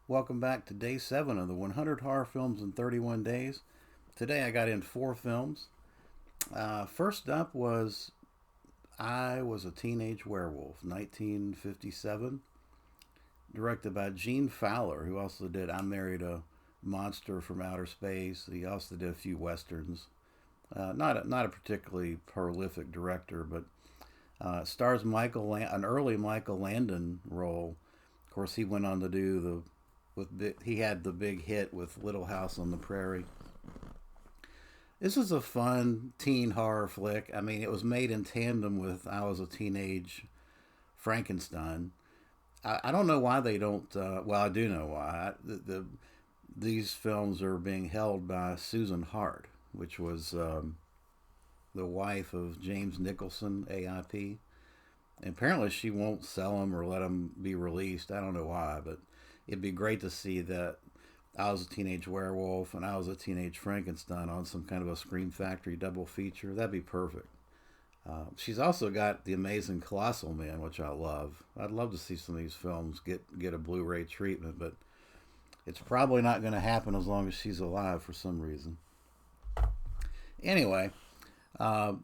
Welcome back to day 7 of the 100 Horror Films in 31 Days. Today I got in 4 films. First up was I Was a Teenage Werewolf, 1957, directed by Gene Fowler, who also did I Married a Monster from Outer Space. He also did a few westerns. Not a particularly prolific director, but stars an early Michael Landon role. Of course, he went on to do he had the big hit with Little House on the Prairie. This is a fun teen horror flick. I mean, it was made in tandem with I Was a Teenage Frankenstein. I don't know why they don't. Well, I do know why. These films are being held by Susan Hart, which was the wife of James Nicholson, AIP. And apparently, she won't sell them or let them be released. I don't know why, but it'd be great to see that I Was a Teenage Werewolf and I Was a Teenage Frankenstein on some kind of a Scream Factory double feature. That'd be perfect. She's also got The Amazing Colossal Man, which I love. I'd love to see some of these films get a Blu-ray treatment, but it's probably not going to happen as long as she's alive for some reason. Anyway, uh,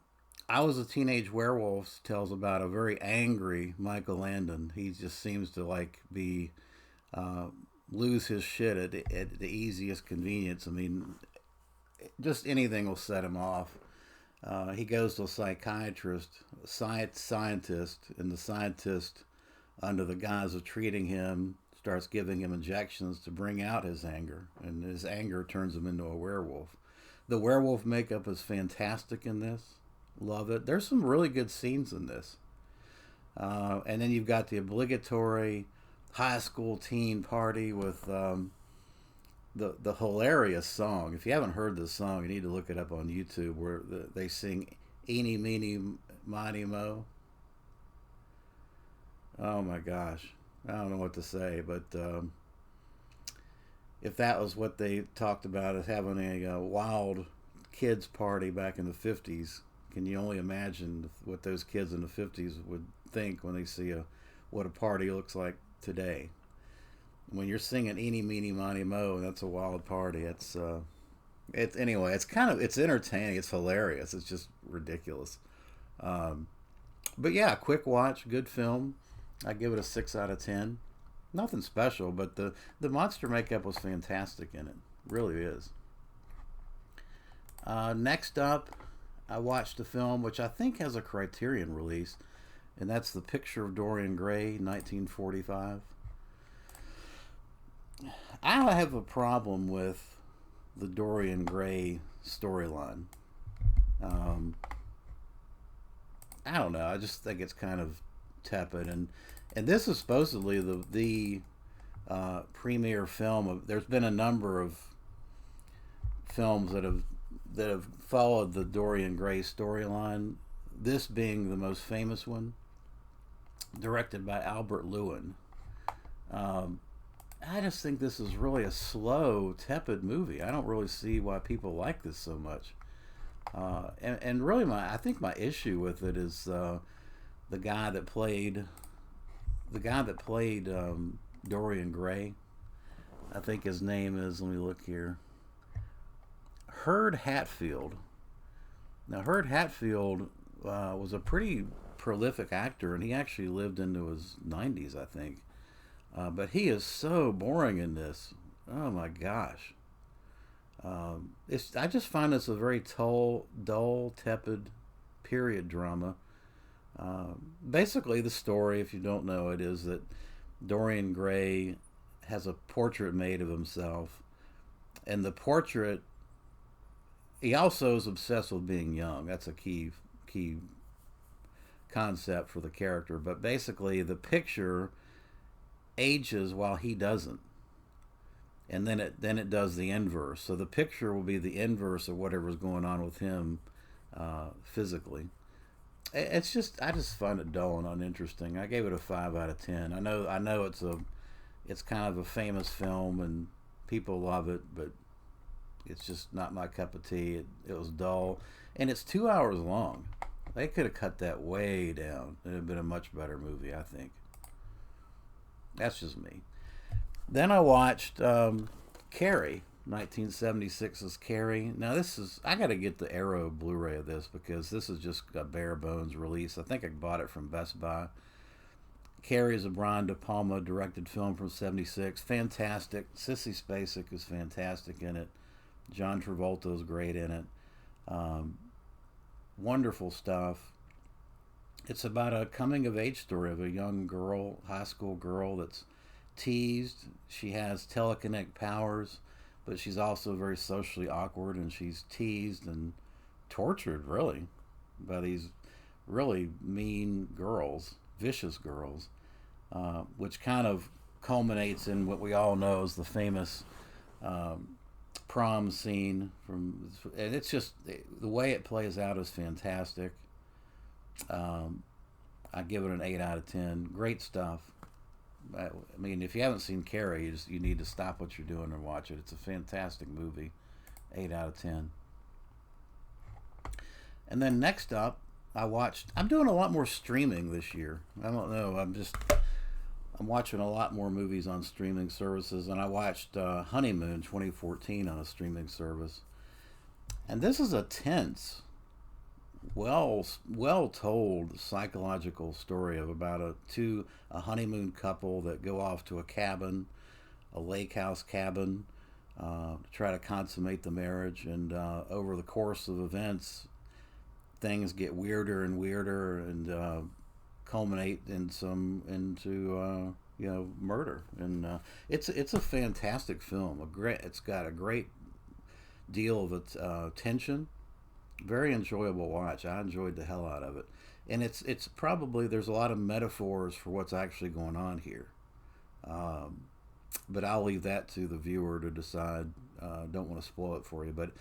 I Was a Teenage Werewolf tells about a very angry Michael Landon. He just seems to be uh, lose his shit at the easiest convenience. I mean, just anything will set him off. He goes to a psychiatrist, scientist, and the scientist, under the guise of treating him, starts giving him injections to bring out his anger, and his anger turns him into a werewolf. The werewolf makeup is fantastic in this. Love it. There's some really good scenes in this. And then you've got the obligatory high school teen party with the hilarious song. If you haven't heard this song, you need to look it up on YouTube, where they sing "Eeny Meeny Miny Mo." Oh my gosh, I don't know what to say, but if that was what they talked about as having a wild kids party back in the 50s, can you only imagine what those kids in the 50s would think when they see what a party looks like today? When you're singing "Eeny Meeny Miny Mo," that's a wild party. It's anyway. It's entertaining. It's hilarious. It's just ridiculous. Um, but yeah, quick watch, good film. I give it a 6 out of 10. Nothing special, but the monster makeup was fantastic in it. Really is. Next up, I watched a film which I think has a Criterion release, and that's The Picture of Dorian Gray, 1945. I have a problem with the Dorian Gray storyline. Um, I don't know. I just think it's kind of tepid, and this is supposedly the premiere film of. There's been a number of films that have followed the Dorian Gray storyline. This being the most famous one, directed by Albert Lewin. Um, I just think this is really a slow, tepid movie. I don't really see why people like this so much. And really, I think my issue with it is the guy that played Dorian Gray. I think his name is. Let me look here. Hurd Hatfield. Now, Hurd Hatfield was a pretty prolific actor, and he actually lived into his 90s, I think. But he is so boring in this. Oh my gosh. I just find this a very dull, tepid period drama. Basically, the story, if you don't know it, is that Dorian Gray has a portrait made of himself, and the portrait. He also is obsessed with being young. That's a key concept for the character. But basically, the picture ages while he doesn't, and then it does the inverse. So the picture will be the inverse of whatever's going on with him physically. It's just I just find it dull and uninteresting. I gave it a 5 out of 10. I know it's kind of a famous film and people love it, but it's just not my cup of tea. It was dull, and it's 2 hours long. They could have cut that way down. It'd have been a much better movie, I think. That's just me. Then I watched Carrie, 1976's Carrie. Now this is I got to get the Arrow Blu-ray of this because this is just a bare bones release. I think I bought it from Best Buy. Carrie is a Brian De Palma directed film from '76. Fantastic. Sissy Spacek is fantastic in it. John Travolta is great in it. Um, Wonderful stuff. It's about a coming of age story of a young girl, high school girl that's teased. She has telekinetic powers, but she's also very socially awkward, and she's teased and tortured, really, by these really mean girls, vicious girls, which kind of culminates in what we all know is the famous um, prom scene from, and it's just the way it plays out is fantastic. Um, I give it an 8 out of 10. Great stuff. I mean, if you haven't seen Carrie, you need to stop what you're doing and watch it. It's a fantastic movie. 8 out of 10. And then next up, I'm doing a lot more streaming this year. I don't know. I'm watching a lot more movies on streaming services, and I watched Honeymoon 2014 on a streaming service. And this is a tense, well told psychological story of about a honeymoon couple that go off to a cabin, a lake house cabin, to try to consummate the marriage. And over the course of events, things get weirder and weirder, and culminate into murder. And it's a fantastic film. It's got a great deal of tension. Very enjoyable watch. I enjoyed the hell out of it, and it's probably there's a lot of metaphors for what's actually going on here, um, but I'll leave that to the viewer to decide. Don't want to spoil it for you, but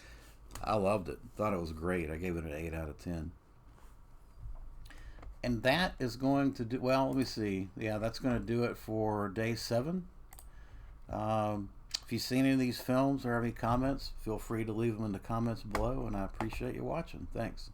I loved it. Thought it was great. I gave it an 8 out of 10. And that is going to do well. Let me see. Yeah, that's going to do it for day 7. If you've seen any of these films or have any comments, feel free to leave them in the comments below, and I appreciate you watching. Thanks.